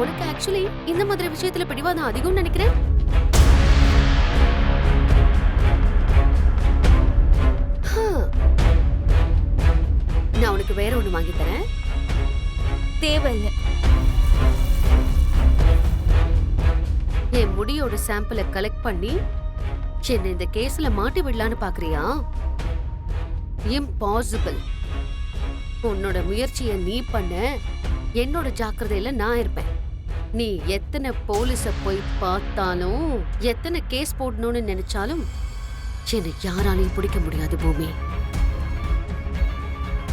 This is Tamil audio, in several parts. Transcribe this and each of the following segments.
உனக்கு ஆக்சுவலி இந்த மாதிரி விஷயத்துல பிடிவாதம் அதிகம்னு நினைக்கிறேன். நான் உனக்கு வேற ஒண்ணு வாங்கி தரேன். தேவையில்லை. என் முடியோட சாம்பிளை கலெக்ட் பண்ணி என்ன இந்த கேஸ்ல மாட்டி விடலான்னு பாக்குறியா? இம்பாசிபிள். உன்னோட முயற்சியை நீ பண்ண, என்னோட ஜாக்கிரதையில நான் இருப்பேன். நீ எத்தனை போலீஸ போய் பார்த்தாலும், எத்தனை கேஸ் போடணும்னு நினைச்சாலும் என்னை யாராலையும் பிடிக்க முடியாது பூமி.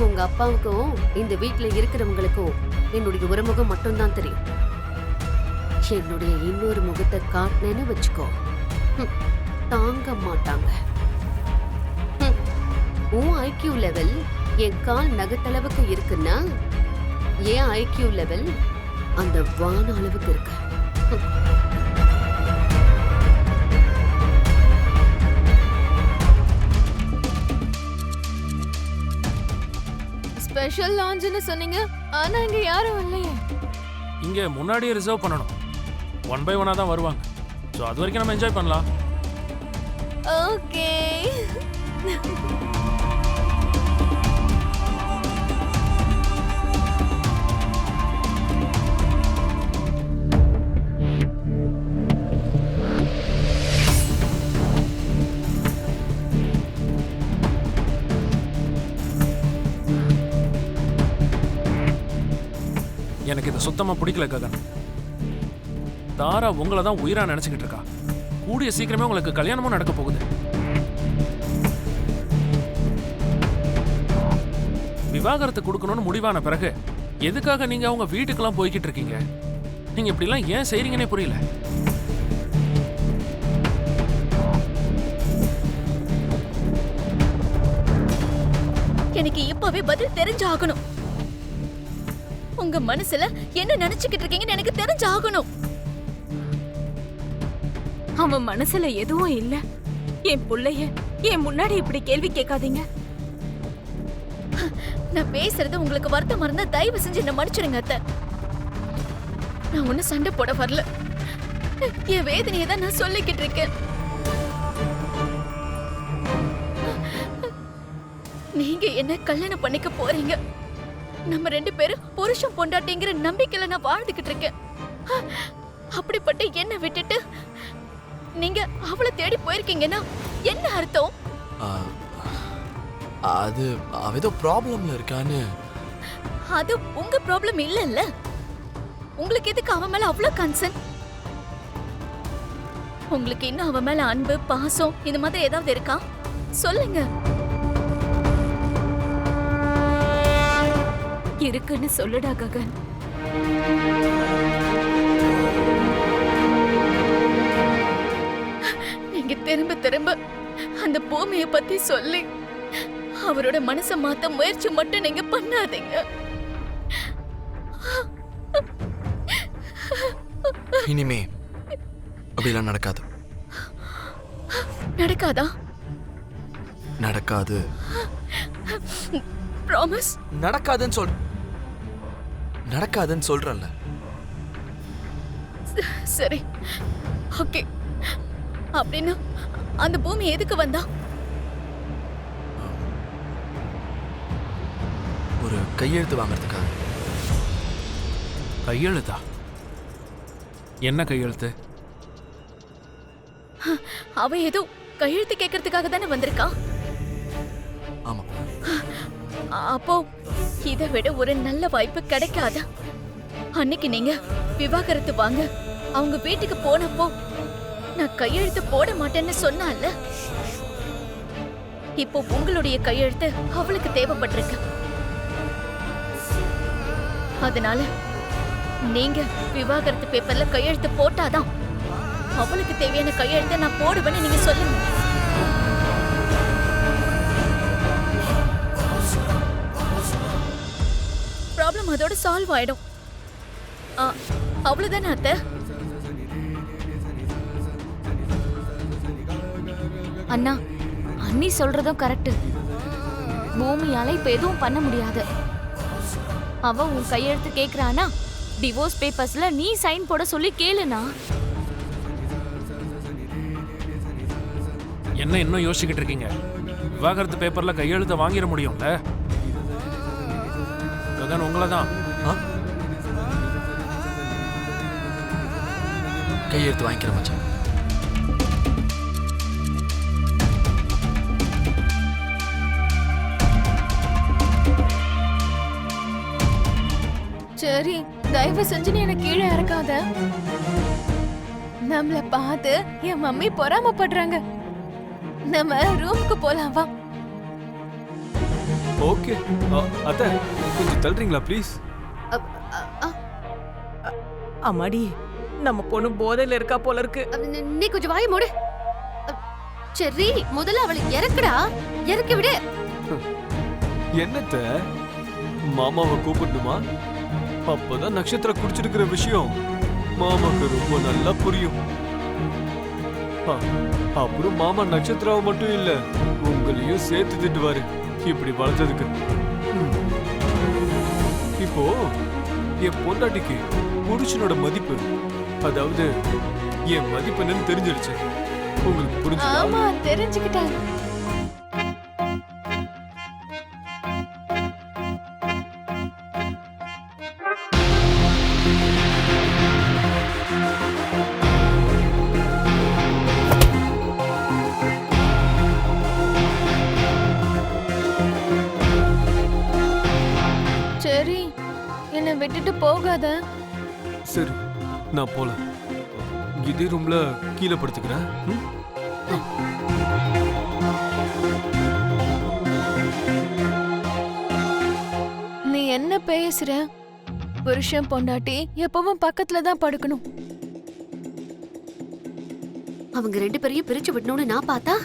உங்க அப்பாவுக்கும் இந்த வீட்டுல இருக்கிறவங்களுக்கும் என்னுடைய ஒரு முகம் மட்டும்தான் தெரியும். என்னுடைய இன்னொரு முகத்தை காட்டினேன்னு வச்சுக்கோ, தாங்க மாட்டாங்க. உன் ஐக்கியூ லெவல் என் கால் நகத்தளவுக்கு இருக்குன்னா என் ஐக்கியூ லெவல் அந்த வான அளவுக்கு இருக்கு. ஸ்பெஷல் லான்ச்னு சொன்னீங்க, ஆனா இங்க யாரும் இல்லையே. இங்க முன்னாடியே ரிசர்வ் பண்ணணும். 1 by 1 தான் வருவாங்க. சோ அது வரைக்கும் நம்ம என்ஜாய் பண்ணலாம். ஓகே. எனக்கு இது சுத்தமா பிடிக்கல ககன். தாரா உங்களை தான் உயிரா நினைச்சுக்கிட்டு இருக்கா. கூடிய சீக்கிரமே உங்களுக்கு கல்யாணமும் நடக்க போகுது. விவாகரத்து கொடுக்கணும்னு முடிவான பிறகு எதுக்காக நீங்க அவங்க வீட்டுக்கெல்லாம் போய்கிட்டு இருக்கீங்க? நீங்க இப்படி எல்லாம் ஏன் செய்றீங்கன்னே புரியல. எனக்கு இப்பவே பதில் தெரிஞ்சாகணும். உங்க மனசுல என்ன நினைச்சுக்கிட்டு இருக்கீங்கன்னு எனக்கு தெரிஞ்சாகணும். அவன் மனசுல எதுவும் இல்ல. என் புள்ளைய என் முன்னாடி இப்படி கேள்வி கேட்காதீங்க. நான் பேசுறது உங்களுக்கு வருத்தமா இருந்தா தயவு செஞ்சு என்ன மன்னிச்சிடுங்க அத்தை. நான் ஒன்னும் சண்டை போட வரல. என் வேதனையை தான் நான் சொல்லிக்கிட்டு இருக்கேன். நீங்க என்ன கல்யாணம் பண்ணிக்க போறீங்க. நம்ம 2 பேரும் புருஷன் பொண்டாட்டிங்கிற நம்பிக்கையில நான் வாழ்ந்துகிட்டு இருக்கேன். அப்படிப்பட்ட என்ன விட்டுட்டு நீங்க அவளை தேடி போயிருக்கீங்கன்னா என்ன அர்த்தம்? அது அவ ஏதோ ப்ராப்ளம்ல இருக்கான்னு. அது உங்க ப்ராப்ளம் இல்லல்ல. உங்களுக்கு எதுக்கு அவ மேல அவ்வளவு கன்சர்ன்? உங்களுக்கு இன்னும் அவ மேல அன்பு பாசம் இந்த மாதிரி ஏதாவது இருக்கா? சொல்லுங்க. இருக்குன்னு சொல்லுடா ககன். நீங்க திரும்ப திரும்ப அந்த பூமியை பத்தி சொல்லி அவரோட மனசை மாத்த முயற்சி மட்டும் நீங்க பண்ணாதீங்க. இனிமே அப்படிலாம் நடக்காது. நடக்காதா? நடக்காது. ப்ராமிஸ்? நடக்காதுன்னு சொல்றேன்ல. சரி, ஓகே. அப்படின்னா அந்த பூமி எதுக்கு வந்தா? ஒரு கையெழுத்து வாங்குறதுக்காக. கையெழுத்தா? என்ன கையெழுத்து? அவ ஏதோ கையெழுத்து கேட்கறதுக்காக தானே வந்திருக்கா. ஆமா. அப்போ இதை விட ஒரு நல்ல வாய்ப்பு கிடைக்காதா? அன்னைக்கு நீங்க விவாகரத்து வாங்க அவங்க வீட்டுக்கு போனப்போ நான் கையெழுத்து போட மாட்டேன்னு சொன்னால, இப்போ உங்களுடைய கையெழுத்து அவளுக்கு தேவைப்பட்டிருக்கு. அதனால நீங்க விவாகரத்து பேப்பர்ல கையெழுத்து போட்டாதான் அவளுக்கு தேவையான கையெழுத்தை நான் போடுவேன்னு நீங்க சொல்லுங்க. ப்ராப்ளம் அதோட சால்வ் ஆயிடும். அவ்வளவுதானே அத்தை? அண்ணா, அண்ணி சொல்றதும் கரெக்ட். பூமியால இப்ப எதுவும் பண்ண முடியாது. அவ உன் கையெழுத்து கேக்குறானா, டிவோர்ஸ் பேப்பர்ஸ்ல நீ சைன் போட சொல்லி கேளுண்ணா. என்ன இன்னும் யோசிச்சுக்கிட்டு இருக்கீங்க? விவாகரத்து பேப்பர்ல கையெழுத்த வாங்கிட முடியும்ல. ககன் உங்களை தான். கையெழுத்து வாங்கிக்கிறேன் மச்சான். சரி, தயவு செஞ்சு நீ என்ன கீழே இறக்காத. நம்மள பார்த்து என் மம்மி பொறாமப்படுறாங்க. நம்ம ரூமுக்கு போலாம் வா. ஓகே அத்தை, கொஞ்சம் தள்ளுறீங்களா ப்ளீஸ்? அம்மாடி, நம்ம பொண்ணு போதையில இருக்கா போல இருக்கு. நீ கொஞ்சம் வாய மூடு. சரி, முதல்ல அவளை இறக்குடா. இறக்கி விடு. என்னத்த மாமாவை கூப்பிடணுமா? அப்பதான் நட்சத்திரம் குடிச்சிருக்கிற விஷயம் மாமாக்கு ரொம்ப நல்லா புரியும். அப்புறம் மாமா நட்சத்திராவை மட்டும் இல்ல, உங்களையும் சேர்த்து திட்டுவாரு இப்படி வளர்த்ததுக்கு. இப்போ என் பொண்டாட்டிக்கு புருஷனோட மதிப்பு, அதாவது என் மதிப்பு என்னன்னு தெரிஞ்சிருச்சு. உங்களுக்கு புரிஞ்சுதா? ஆமா, தெரிஞ்சுக்கிட்டாங்க. சரி, என்னை விட்டுட்டு போகாத. சரி, நான் போல. இதே ரூம்ல கீழே படுத்துக்கிறேன். நீ என்ன பேசுற? புருஷன் பொண்டாட்டி எப்பவும் பக்கத்துல தான் படுக்கணும். அவங்க 2 பேரையும் பிரிச்சு விடணும்னு நான் பார்த்தா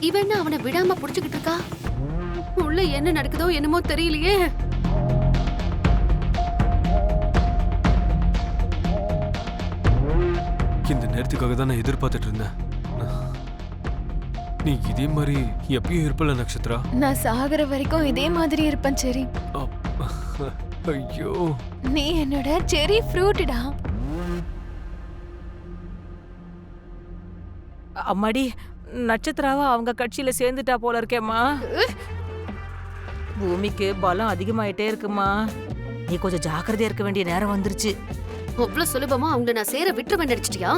இவன் என்ன அவனை விடாம புடிச்சுக்கிட்டு இருக்கா? உள்ள என்ன நடக்குதோ என்னமோ தெரியலையே. இந்த நேரத்துக்காக தான் நான் எதிர்பார்த்துட்டு இருந்தேன். நீ இதே மாதிரி எப்பயும் இருப்பல நட்சத்திரா. நான் சாகுற வரைக்கும் இதே மாதிரி இருப்பேன். சரி, ஐயோ, நீ என்னோட செரி ஃப்ரூட்டா. அம்மாடி, நட்சத்திராவா அவங்க கட்சியில சேர்ந்துட்டா போல இருக்கேம்மா. பூமிக்கு பலம் அதிகமாயிட்டே இருக்குமா. நீ கொஞ்சம் ஜாக்கிரதையா இருக்க வேண்டிய நேரம் வந்துருச்சு. அவ்வளவு சுலபமா அவங்கள நான் சேர விட்டுருவேன் நினைச்சிட்டியா?